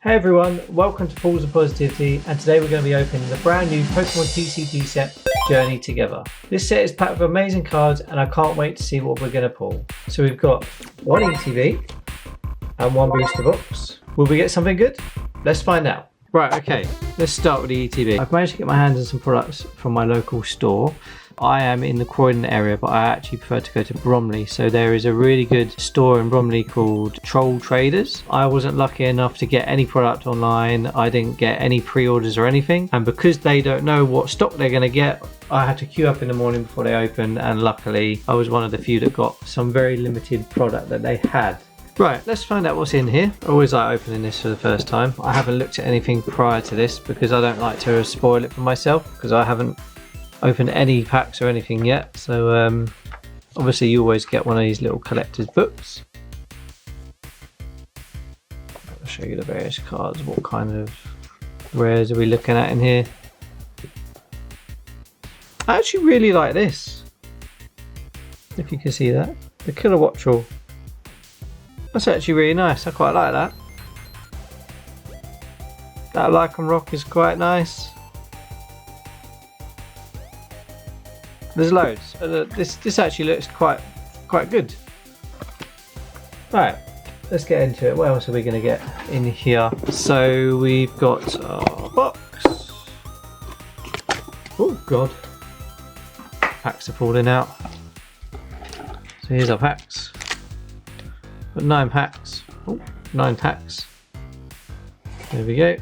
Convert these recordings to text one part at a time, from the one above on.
Hey everyone, welcome to Pools of Positivity, and today we're going to be opening the brand new Pokémon TCG set, Journey Together. This set is packed with amazing cards and I can't wait to see what we're going to pull. So we've got one ETB and one booster box. Will we get something good? Let's find out. Right, okay, let's start with the ETB. I've managed to get my hands on some products from my local store. I am in the Croydon area, but I actually prefer to go to Bromley. So there is a really good store in Bromley called Troll Traders. I wasn't lucky enough to get any product online. I didn't get any pre-orders or anything. And because they don't know what stock they're going to get, I had to queue up in the morning before they opened. And luckily, I was one of the few that got some very limited product that they had. Right, let's find out what's in here. I always like opening this for the first time. I haven't looked at anything prior to this because I don't like to spoil it for myself, because I haven't opened any packs or anything yet. So obviously you always get one of these little collector's books. I'll show you the various cards. What kind of rares are we looking at in here? I actually really like this, if you can see that. The Killer Watchel. That's actually really nice. I quite like that. That Lycan Rock is quite nice. There's loads. This actually looks quite good. Right, let's get into it. What else are we going to get in here? So we've got our box. Oh god, packs are falling out. So here's our packs. Got 9 packs. Oh, 9 packs. There we go.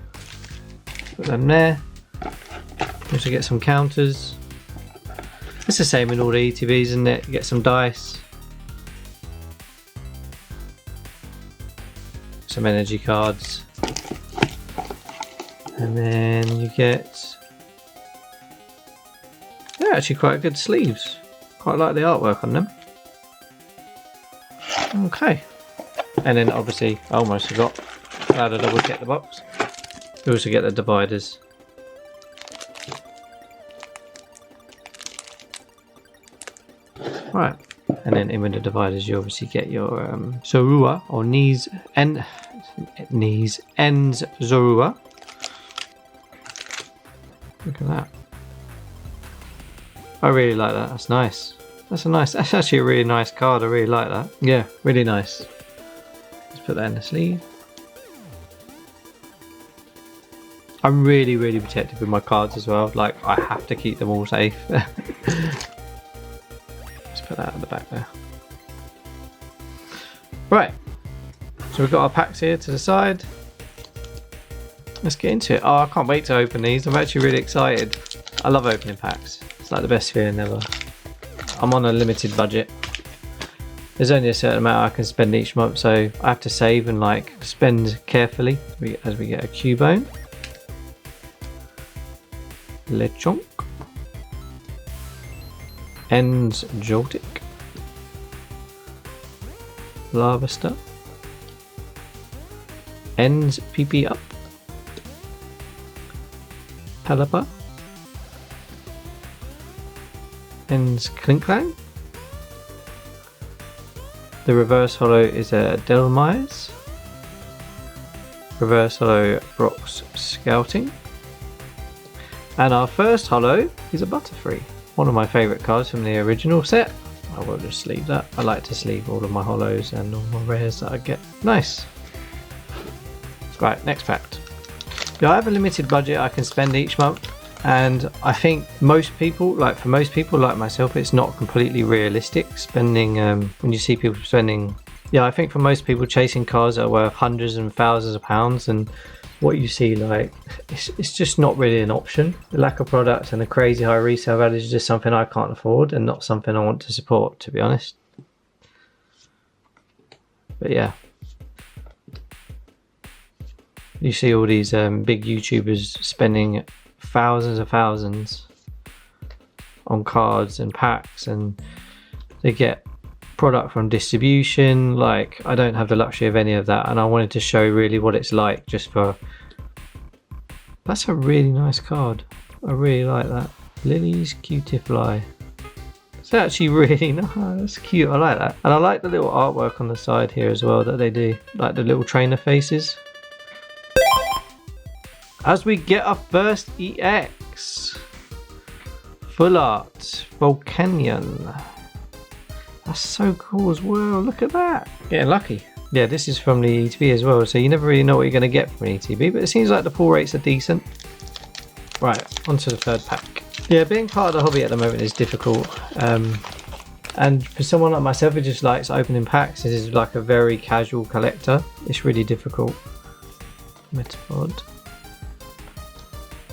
Put them there. Also get some counters. It's the same in all the ETBs, isn't it? You get some dice, some energy cards, and then you get, they're actually quite good sleeves. Quite like the artwork on them. Okay, and then obviously I almost forgot, I had to double check the box. You also get the dividers. Right, and then in with the dividers you obviously get your Zorua, or ends Zorua. Look at that. I really like that. That's nice. That's actually a really nice card. I really like that. Yeah, really nice. Let's put that in the sleeve. I'm really protective with my cards as well. Like, I have to keep them all safe. Put that at the back there. Right, so we've got our packs here to the side. Let's get into it. Oh, I can't wait to open these. I'm actually really excited. I love opening packs. It's like the best feeling ever. I'm on a limited budget. There's only a certain amount I can spend each month, so I have to save and like spend carefully as we get a Cubone, Lechonk, Ends Joltik, Larvesta, Ends PP Up, Pelipper, Ends Klinklang. The reverse holo is a Delmise. Reverse holo Brock's Scouting. And our first holo is a Butterfree. One of my favourite cards from the original set. I will just sleeve that. I like to sleeve all of my holos and all my rares that I get. Nice. Right, next pack. Yeah, I have a limited budget I can spend each month, and I think most people, for most people like myself, it's not completely realistic spending, when you see people spending, yeah, I think for most people chasing cards that are worth hundreds and thousands of pounds, and what you see, like, it's just not really an option. The lack of products and the crazy high resale value is just something I can't afford and not something I want to support, to be honest. But yeah, you see all these big YouTubers spending thousands of thousands on cards and packs, and they get product from distribution. Like, I don't have the luxury of any of that, and I wanted to show really what it's like just for. That's a really nice card. I really like that. Lily's Cutifly. It's actually really nice. That's cute. I like that, and I like the little artwork on the side here as well that they do, like the little trainer faces. as we get our first EX. Full art Volcanion. That's so cool as well. Look at that. Getting lucky. Yeah, this is from the ETB as well, so you never really know what you're going to get from an ETB, but it seems like the pull rates are decent. Right, on to the third pack. Yeah, being part of the hobby at the moment is difficult. And for someone like myself who just likes opening packs, this is like a very casual collector. It's really difficult. Metapod.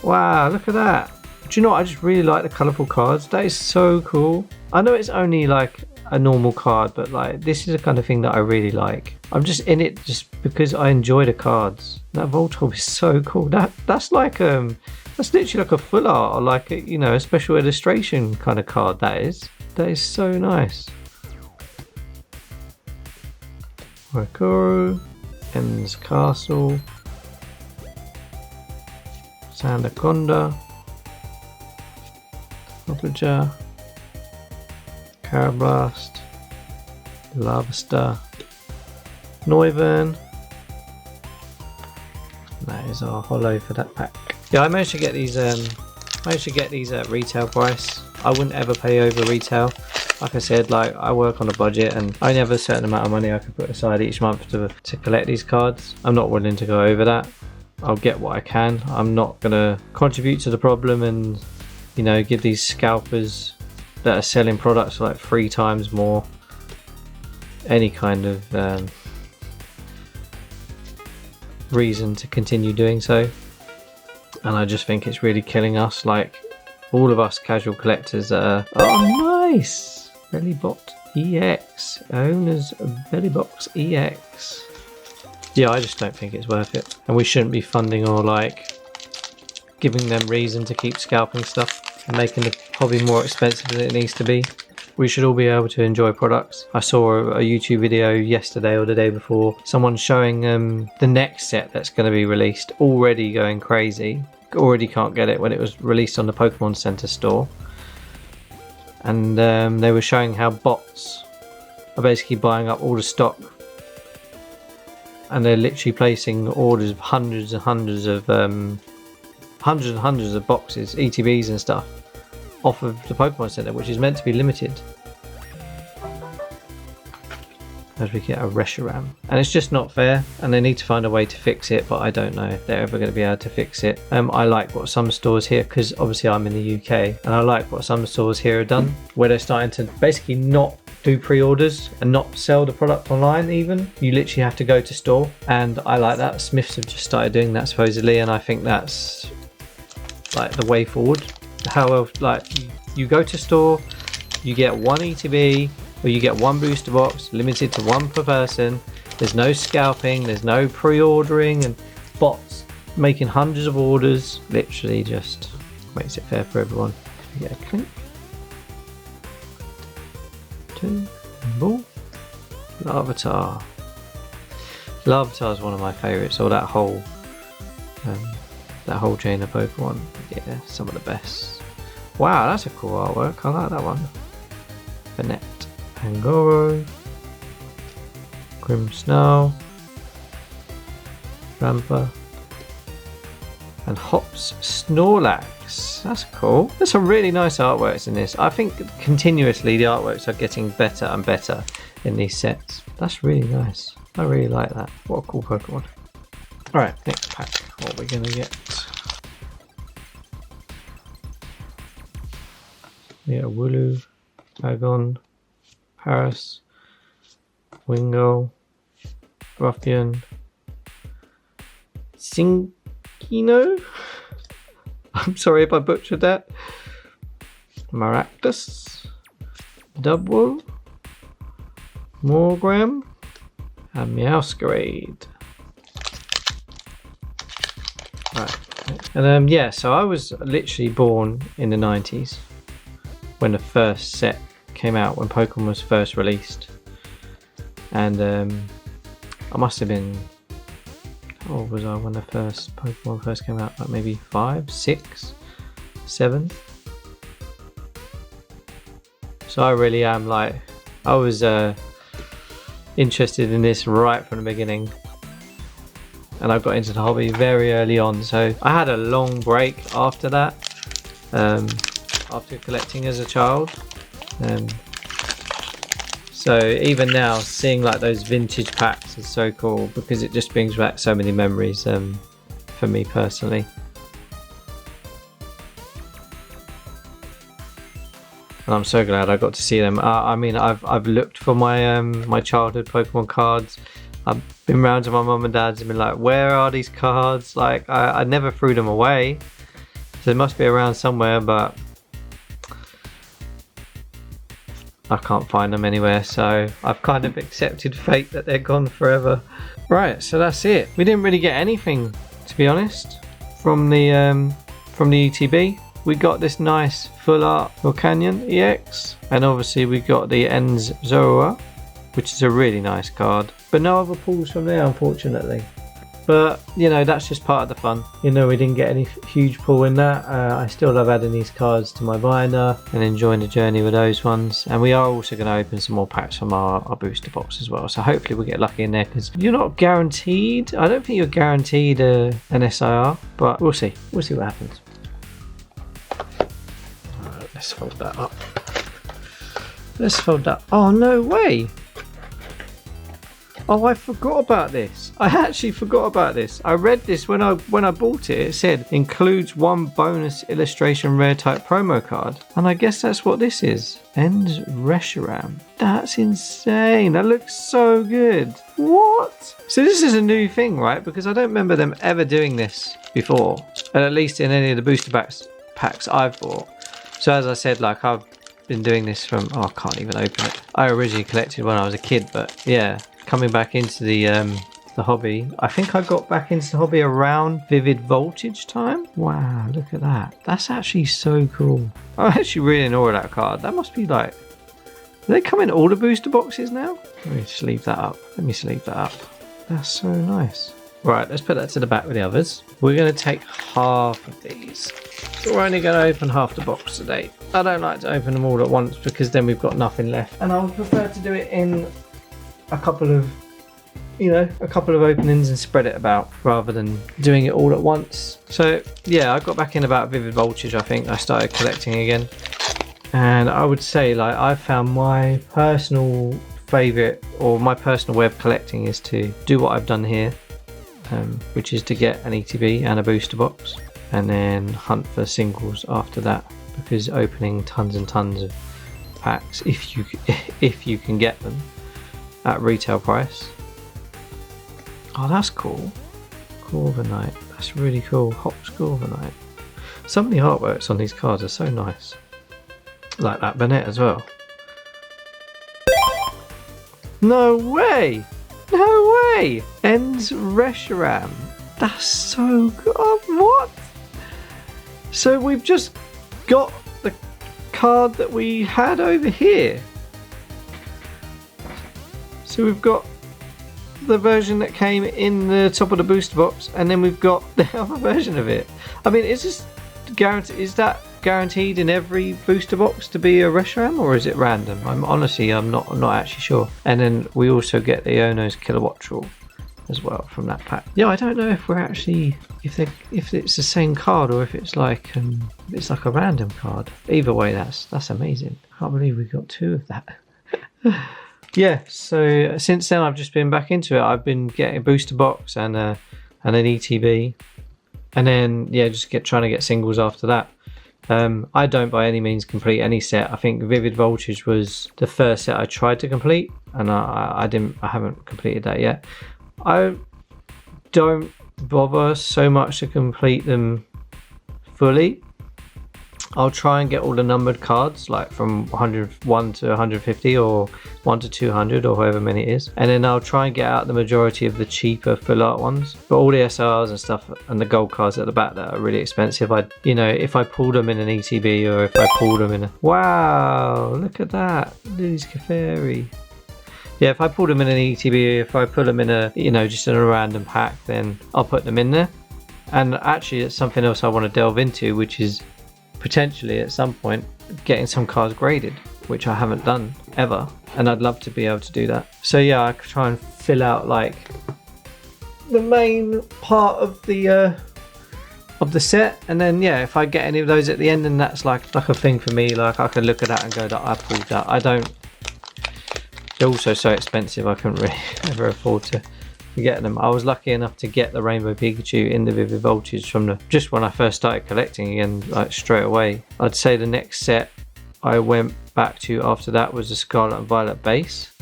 Wow, look at that. Do you know what? I just really like the colourful cards. That is so cool. I know it's only like a normal card, but like this is the kind of thing that I really like. I'm just in it just because I enjoy the cards. That Voltorb is so cool. That's like that's literally like a full art or like a, you know, a special illustration kind of card. That is so nice. Rakuru, Em's Castle, Sandaconda, Oplager, Carablast, Lavastar, Noivern. That is our holo for that pack. Yeah, I managed to get these. At retail price. I wouldn't ever pay over retail. Like I said, like I work on a budget and I only have a certain amount of money I can put aside each month to collect these cards. I'm not willing to go over that. I'll get what I can. I'm not gonna contribute to the problem and, you know, give these scalpers that are selling products like 3 times more any kind of reason to continue doing so. And I just think it's really killing us, like all of us casual collectors that are... Oh, nice! Bellybot EX. Owners of Bellybox EX. Yeah, I just don't think it's worth it. And we shouldn't be funding or like giving them reason to keep scalping stuff and making the hobby more expensive than it needs to be. We should all be able to enjoy products. I saw a YouTube video yesterday or the day before, someone showing the next set that's going to be released, already going crazy. Already can't get it when it was released on the Pokemon Center store. And they were showing how bots are basically buying up all the stock. And they're literally placing orders of hundreds and hundreds of boxes, ETBs and stuff, off of the Pokemon Center, which is meant to be limited. As we get a Reshiram. And it's just not fair, and they need to find a way to fix it, but I don't know if they're ever going to be able to fix it. I like what some stores here, because obviously I'm in the UK, and I like what some stores here have done, where they're starting to basically not do pre-orders and not sell the product online even. You literally have to go to store, and I like that. Smiths have just started doing that supposedly, and I think that's like the way forward. How else, like you go to store, you get 1 ETB, or you get 1 booster box, limited to 1 per person. There's no scalping, there's no pre-ordering, and bots making hundreds of orders. Literally just makes it fair for everyone. You get a Clink, 2, Ball, Larvitar. Larvitar is one of my favourites, or that whole chain of Pokemon. Yeah, some of the best. Wow, that's a cool artwork. I like that one. Banette, Pangoro, Grimmsnarl, Rampa, and Hops Snorlax. That's cool. There's some really nice artworks in this. I think continuously the artworks are getting better and better in these sets. That's really nice. I really like that. What a cool Pokemon. Alright, next pack. What are we going to get? We got Wooloo, Bagon, Paris, Wingull, Ruffian, Sinkino. I'm sorry if I butchered that. Maractus, Dubwool, Morgram, and Meowscarade. Right. And yeah, so I was literally born in the 90s when the first set came out, when Pokemon was first released. And I must have been, how old was I when the first Pokemon first came out? Like maybe 5, 6, 7. So I really am like, I was interested in this right from the beginning. and I got into the hobby very early on, so I had a long break after that, after collecting as a child. So even now, seeing like those vintage packs is so cool because it just brings back so many memories for me personally. And I'm so glad I got to see them. I mean, I've looked for my my childhood Pokemon cards. I've been round to my mum and dad's and been like, where are these cards? Like, I never threw them away. So they must be around somewhere, but I can't find them anywhere. So I've kind of accepted fate that they're gone forever. Right, so that's it. We didn't really get anything, to be honest, from the ETB. We got this nice full art Canyon EX, and obviously we got the Ends Zoroa, which is a really nice card, but no other pulls from there, unfortunately. But you know, that's just part of the fun. You know, we didn't get any huge pull in that. I still love adding these cards to my binder and enjoying the journey with those ones. And we are also going to open some more packs from our booster box as well, so hopefully we'll get lucky in there, because you're not guaranteed, I don't think you're guaranteed an SIR, but we'll see what happens. Let's fold that up. Let's fold that. Oh, no way. Oh, I forgot about this. I actually forgot about this. I read this when I bought it. It said includes one bonus illustration rare type promo card, and I guess that's what this is. Ends Reshiram. That's insane. That looks so good. What? So this is a new thing, right? Because I don't remember them ever doing this before, and at least in any of the booster packs I've bought. So as I said, like, I've been doing this from, oh, I can't even open it. I originally collected when I was a kid, but yeah, coming back into the hobby. I think I got back into the hobby around Vivid Voltage time. Wow, look at that. That's actually so cool. I'm actually really in awe of that card. That must be like, do they come in all the booster boxes now? Let me just leave that up. Let me sleeve that up. That's so nice. Right, let's put that to the back with the others. We're going to take half of these. So we're only going to open half the box today. I don't like to open them all at once because then we've got nothing left. And I would prefer to do it in a couple of, you know, a couple of openings and spread it about rather than doing it all at once. So yeah, I got back in about Vivid Voltage. I think I started collecting again. And I would say, like, I found my personal favourite, or my personal way of collecting, is to do what I've done here. Which is to get an ETB and a booster box, and then hunt for singles after that, because opening tons and tons of packs, if you can get them at retail price. Oh, that's cool. Corviknight, that's really cool. Hops Corviknight. Some of the artworks on these cards are so nice, like that Bennett as well. No way! No way! Ends Reshiram. That's so good. Oh, what? So we've just got the card that we had over here. So we've got the version that came in the top of the booster box, and then we've got the other version of it. I mean, is this guaranteed? Is that guaranteed in every booster box to be a Reshiram, or is it random? I'm not actually sure. And then we also get the Iono's Kilowattrel as well from that pack. Yeah, I don't know if we're actually, if it's the same card, or if it's like a random card. Either way, that's amazing. I can't believe we got two of that. Yeah, so since then I've just been back into it. I've been getting a booster box and an ETB, and then yeah, just trying to get singles after that. I don't by any means complete any set. I think Vivid Voltage was the first set I tried to complete, and I haven't completed that yet. I don't bother so much to complete them fully. I'll try and get all the numbered cards, like from 101 to 150, or 1 to 200, or however many it is, and then I'll try and get out the majority of the cheaper full art ones. But all the SRs and stuff, and the gold cards at the back that are really expensive, if I pull them in an ETB, or if I pull them in a... Wow, look at that, Lily's Clefairy. Yeah, if I pull them in an ETB, if I put them in a, just in a random pack, then I'll put them in there. And actually, it's something else I want to delve into, which is potentially at some point getting some cards graded, which I haven't done ever, and I'd love to be able to do that. So yeah, I could try and fill out like the main part of the set, and then yeah, if I get any of those at the end, then that's like a thing for me. Like I can look at that and go that I pulled that. I don't. They're also so expensive. I couldn't really ever afford to get them. I was lucky enough to get the Rainbow Pikachu in the Vivid Voltage from just when I first started collecting again, like straight away. I'd say the next set I went back to after that was the Scarlet and Violet base,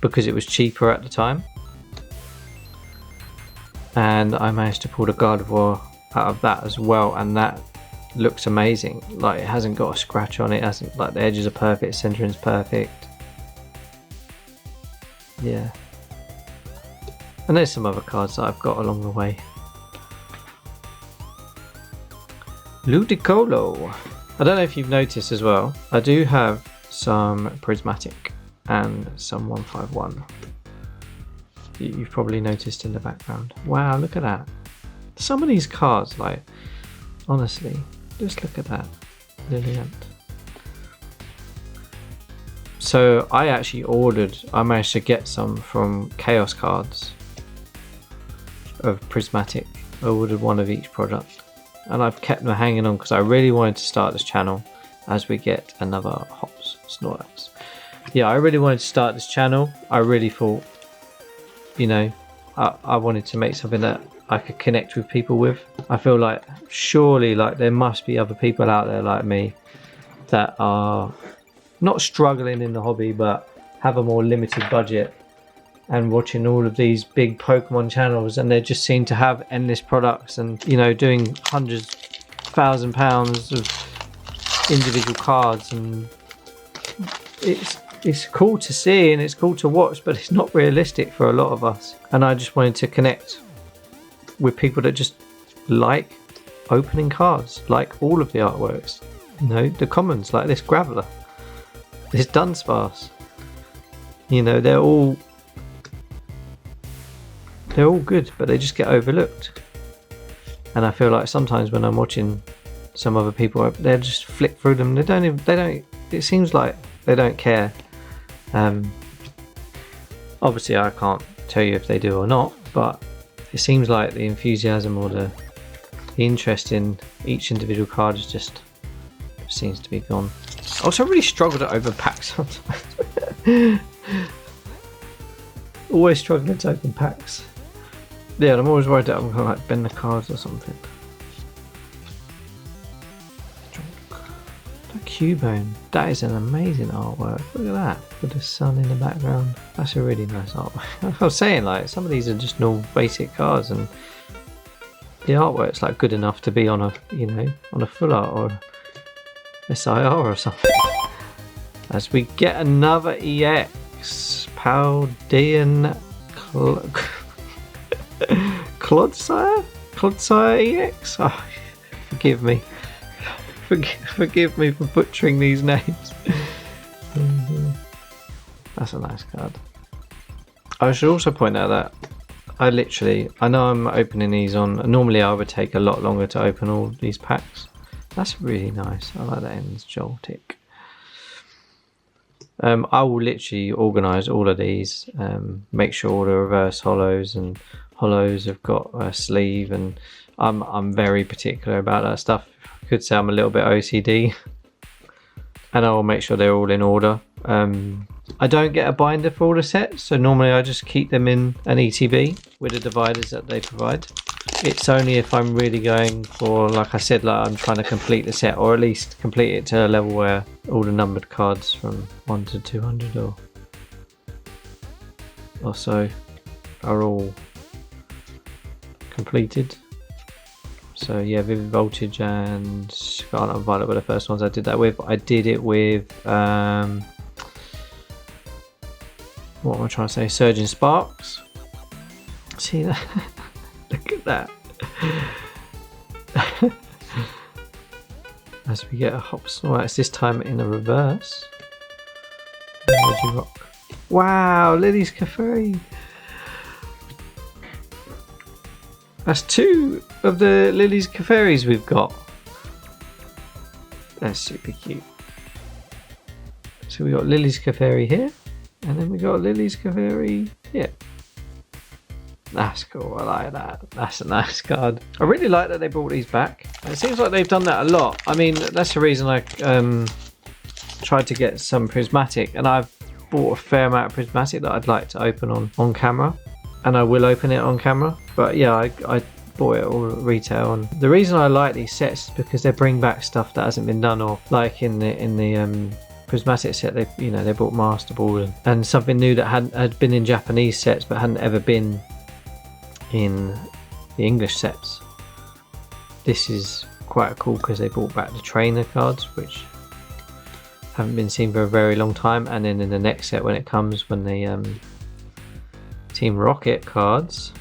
because it was cheaper at the time. And I managed to pull the Gardevoir out of that as well, and that looks amazing. Like it hasn't got a scratch on it, hasn't, like the edges are perfect, centering's perfect. Yeah. And there's some other cards that I've got along the way. Ludicolo. I don't know if you've noticed as well, I do have some Prismatic and some 151. You've probably noticed in the background. Wow, look at that. Some of these cards, like, honestly, just look at that. Lilliant. So I actually I managed to get some from Chaos Cards of Prismatic. I ordered one of each product, and I've kept them hanging on because I really wanted to start this channel as we get another Hops Snorlax. Yeah, I really wanted to start this channel. I really thought, you know, I wanted to make something that I could connect with people with. I feel like surely like there must be other people out there like me that are not struggling in the hobby but have a more limited budget and watching all of these big Pokemon channels, and they just seem to have endless products and, you know, doing hundreds, £1,000 of individual cards, and it's cool to see and it's cool to watch, but it's not realistic for a lot of us. And I just wanted to connect with people that just like opening cards, like all of the artworks, you know, the commons like this Graveler, this Dunsparce, you know, they're all good, but they just get overlooked. And I feel like sometimes when I'm watching some other people, they just flick through them. It seems like they don't care. Obviously I can't tell you if they do or not, but it seems like the enthusiasm or the interest in each individual card is just seems to be gone. I also really struggle to open packs sometimes. Always struggling to open packs. Yeah, and I'm always worried that I'm gonna like bend the cards or something. Cubone, that is an amazing artwork. Look at that, with the sun in the background. That's a really nice artwork. I was saying, like, some of these are just normal basic cards, and the artwork's like good enough to be on a, you know, on a full art or SIR or something. As we get another EX, Paldean Clodsire EX. Oh, forgive me. Forgive me for butchering these names. That's a nice card. I should also point out that I know I'm opening these on, normally I would take a lot longer to open all these packs. That's really nice. I like that ends Joltik. I will literally organise all of these, make sure all the reverse holos and holos have got a sleeve, and I'm very particular about that stuff. I could say I'm a little bit OCD, and I will make sure they're all in order. I don't get a binder for all the sets, so normally I just keep them in an ETB with the dividers that they provide. It's only if I'm really going for, like I said, like I'm trying to complete the set, or at least complete it to a level where all the numbered cards from 1 to 200 or so are all completed. So yeah, Vivid Voltage and Scarlet and Violet were the first ones I did that with. I did it with what am I trying to say? Surging Sparks. See that? Look at that. As we get a Hops Snorlax, this time in the reverse. Rock. Wow, Lily's Café. That's 2 of the Lily's Caferis we've got. That's super cute. So we got Lily's Caferi here, and then we got Lily's Caferi here. That's cool. I like that. That's a nice card. I really like that they brought these back. It seems like they've done that a lot. I mean, that's the reason I tried to get some prismatic, and I've bought a fair amount of prismatic that I'd like to open on camera, and I will open it on camera. But yeah, I bought it all at retail, and the reason I like these sets is because they bring back stuff that hasn't been done, or like in the prismatic set, they brought Master Ball and something new that had been in Japanese sets but hadn't ever been in the English sets. This is quite cool because they brought back the trainer cards, which haven't been seen for a very long time, and then in the next set when it comes, when the Team Rocket cards,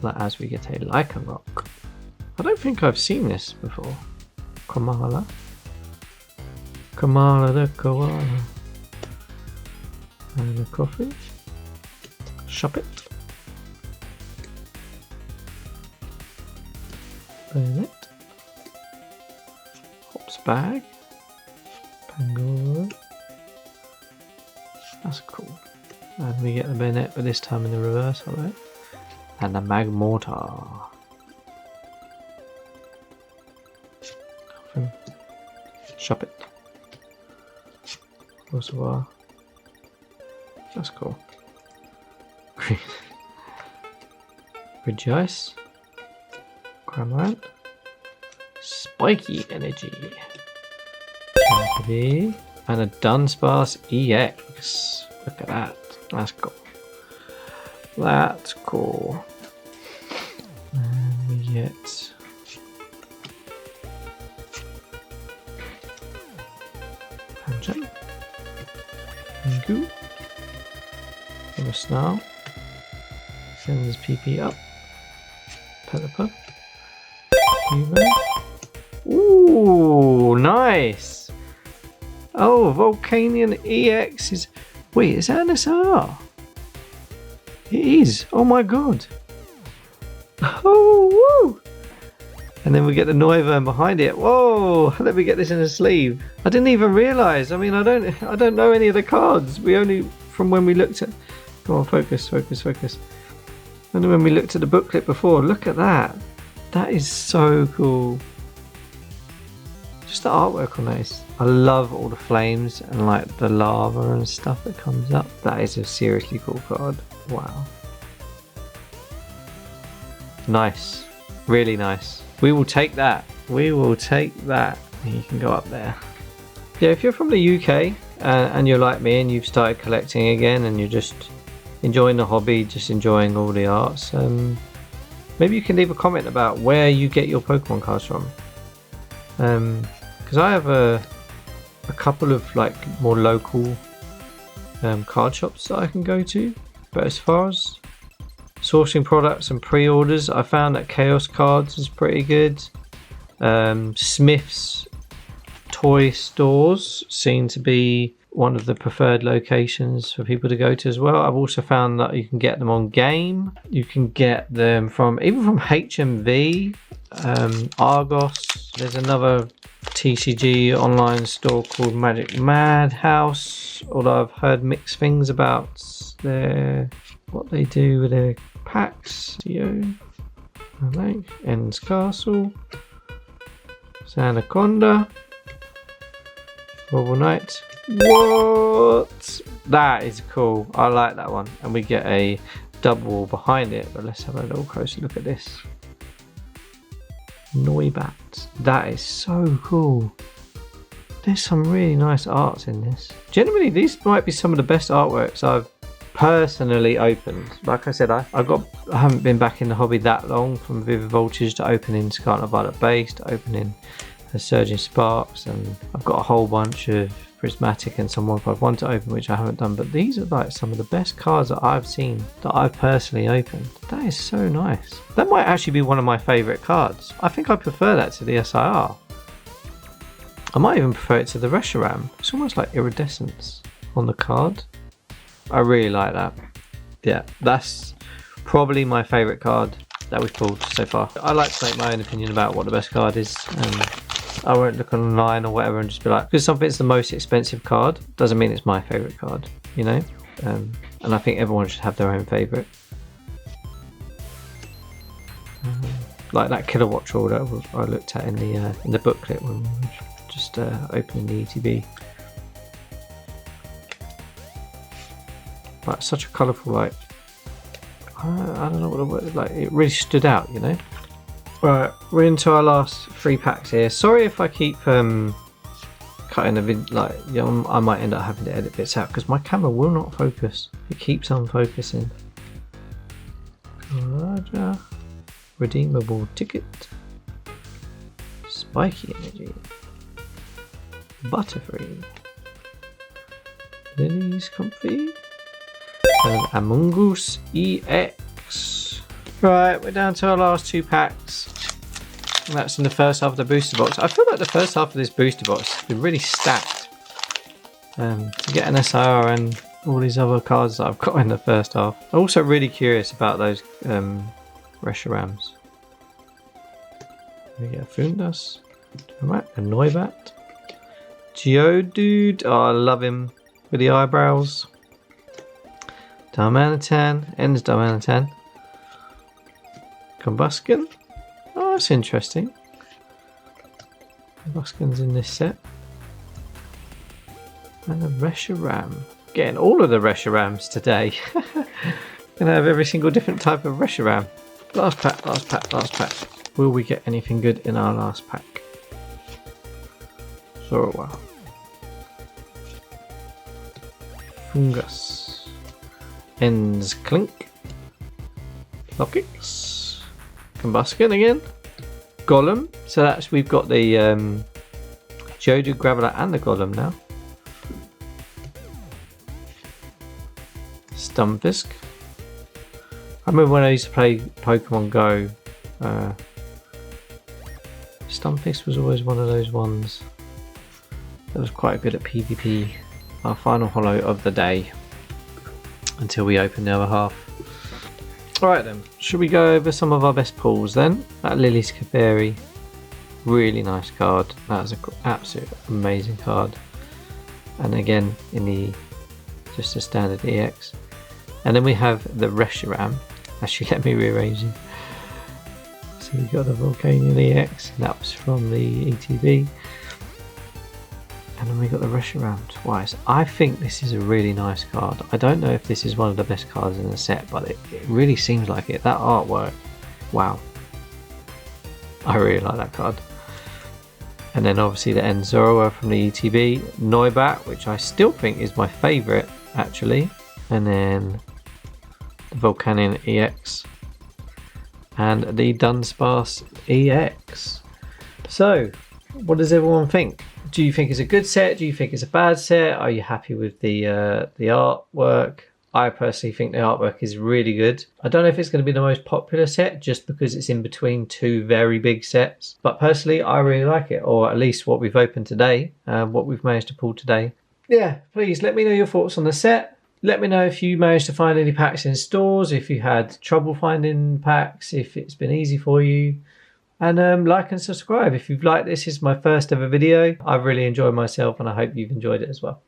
like as we get a Lycanroc. I don't think I've seen this before. Kamala the koala. And a coffee. Shop it. Bayonet. Hops bag. Pangoro. That's cool. And we get the bayonet, but this time in the reverse, alright. And a Magmortar. Shop it. Reservoir. That's cool. Green. Rejoice. Cramorant. Spiky Energy. ETB and a Dunsparce EX. Look at that. That's cool. That's cool. And we get Pancham. Goo. Have a Snarl. Sends PP up. Pelipper. Cubo. Ooh, nice! Oh, Volcanion EX is... Wait, is that an SR? It is! Oh my god! Oh, woo! And then we get the Noivern behind it. Whoa! Let me get this in a sleeve. I didn't even realise. I mean, I don't know any of the cards. We only, from when we looked at... Come on, focus, focus, focus. Only when we looked at the booklet before. Look at that. That is so cool. Just the artwork on this. I love all the flames and like the lava and stuff that comes up. That is a seriously cool card. Wow. Nice. Really nice. We will take that. We will take that. You can go up there. Yeah, if you're from the UK and you're like me and you've started collecting again and you're just enjoying the hobby, just enjoying all the arts, maybe you can leave a comment about where you get your Pokemon cards from. Because I have a couple of like more local card shops that I can go to, but as far as sourcing products and pre-orders, I found that Chaos Cards is pretty good. Smith's toy stores seem to be one of the preferred locations for people to go to as well. I've also found that you can get them on Game. You can get them even from HMV, Argos. There's another TCG online store called Magic Madhouse, although I've heard mixed things about what they do with their packs. I like Ends Castle, Sanaconda, Wobble Knight. What? That is cool. I like that one. And we get a double behind it, but let's have a little closer look at this. Noibat. That is so cool. There's some really nice arts in this. Generally, these might be some of the best artworks I've personally opened. Like I said, I haven't been back in the hobby that long, from Vivid Voltage to opening Scarlet Violet Base to opening Surging Sparks, and I've got a whole bunch of Prismatic and some 151 to open, which I haven't done, but these are like some of the best cards that I've seen that I've personally opened. That is so nice. That might actually be one of my favourite cards. I think I prefer that to the SIR. I might even prefer it to the Reshiram. It's almost like iridescence on the card. I really like that. Yeah, that's probably my favourite card that we've pulled so far. I like to make my own opinion about what the best card is. I won't look online or whatever and just be like, because something's the most expensive card doesn't mean it's my favourite card, you know? And I think everyone should have their own favourite. like that kilowatt draw that I looked at in the booklet when we were just opening the ETB. Like such a colourful, like I don't know what the word, like it really stood out, you know. Right, we're into our last 3 packs here. Sorry if I keep cutting the vid, like I might end up having to edit bits out because my camera will not focus. It keeps on focusing. Raja, redeemable ticket, spiky energy, butterfree, Lily's comfy, and Among Us EX. Right, we're down to our last 2 packs. And that's in the first half of the booster box. I feel like the first half of this booster box has been really stacked. To get an SR and all these other cards that I've got in the first half. I'm also really curious about those Reshiram's. We get a Fundas, a Noibat, Geodude, oh I love him with the eyebrows, Darmanitan, ends Darmanitan, Combusken, oh that's interesting, Combusken's in this set, and a Reshiram. Getting all of the Reshirams today. Gonna have every single different type of Reshiram. Last pack, last pack, last pack. Will we get anything good in our last pack? Zorua, Fungus, Ends Clink, Lockix, Combusken again, Golem. So that's, we've got the Geodude, Graveler and the Golem now. Stunfisk. I remember when I used to play Pokemon Go, Stunfisk was always one of those ones that was quite good at PvP. Our final holo of the day until we open the other half. Alright then, should we go over some of our best pulls then? That Lily's Clefairy, really nice card. That's an absolute amazing card. And again in the just a standard EX. And then we have the Reshiram. Actually, let me rearrange it. So we got the Volcanion EX, and that was from the ETB. And then we got the Reshiram twice. I think this is a really nice card. I don't know if this is one of the best cards in the set, but it really seems like it. That artwork, wow. I really like that card. And then obviously the Enzora from the ETB. Noibat, which I still think is my favourite, actually. And then the Volcanion EX and the Dunsparce EX. So what does everyone think? Do you think it's a good set? Do you think it's a bad set? Are you happy with the artwork? I personally think the artwork is really good. I don't know if it's going to be the most popular set just because it's in between 2 very big sets, but personally I really like it, or at least what we've opened today, what we've managed to pull today. Yeah, please let me know your thoughts on the set. Let me know if you managed to find any packs in stores, if you had trouble finding packs, if it's been easy for you. And like and subscribe if you've liked this. This is my first ever video. I've really enjoyed myself and I hope you've enjoyed it as well.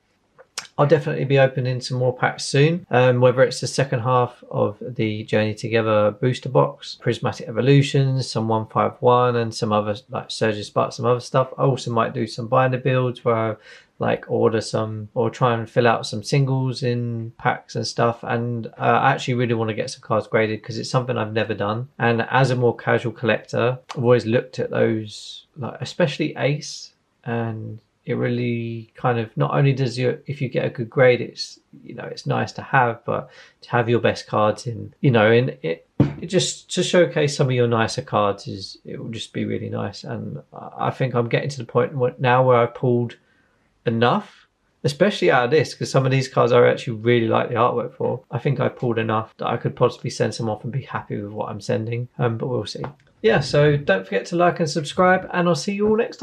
I'll definitely be opening some more packs soon, whether it's the second half of the Journey Together booster box, Prismatic Evolutions, some 151 and some other like Surgeon Spark, some other stuff. I also might do some binder builds where I like order some or try and fill out some singles in packs and stuff. And I actually really want to get some cards graded because it's something I've never done. And as a more casual collector, I've always looked at those, like especially Ace, and it really kind of, not only does you, if you get a good grade, it's, you know, it's nice to have, but to have your best cards in, you know, in it just to showcase some of your nicer cards is, it will just be really nice. And I think I'm getting to the point now where I've pulled enough, especially out of this, because some of these cards I actually really like the artwork for. I think I pulled enough that I could possibly send some off and be happy with what I'm sending, but we'll see. Yeah, so don't forget to like and subscribe, and I'll see you all next time.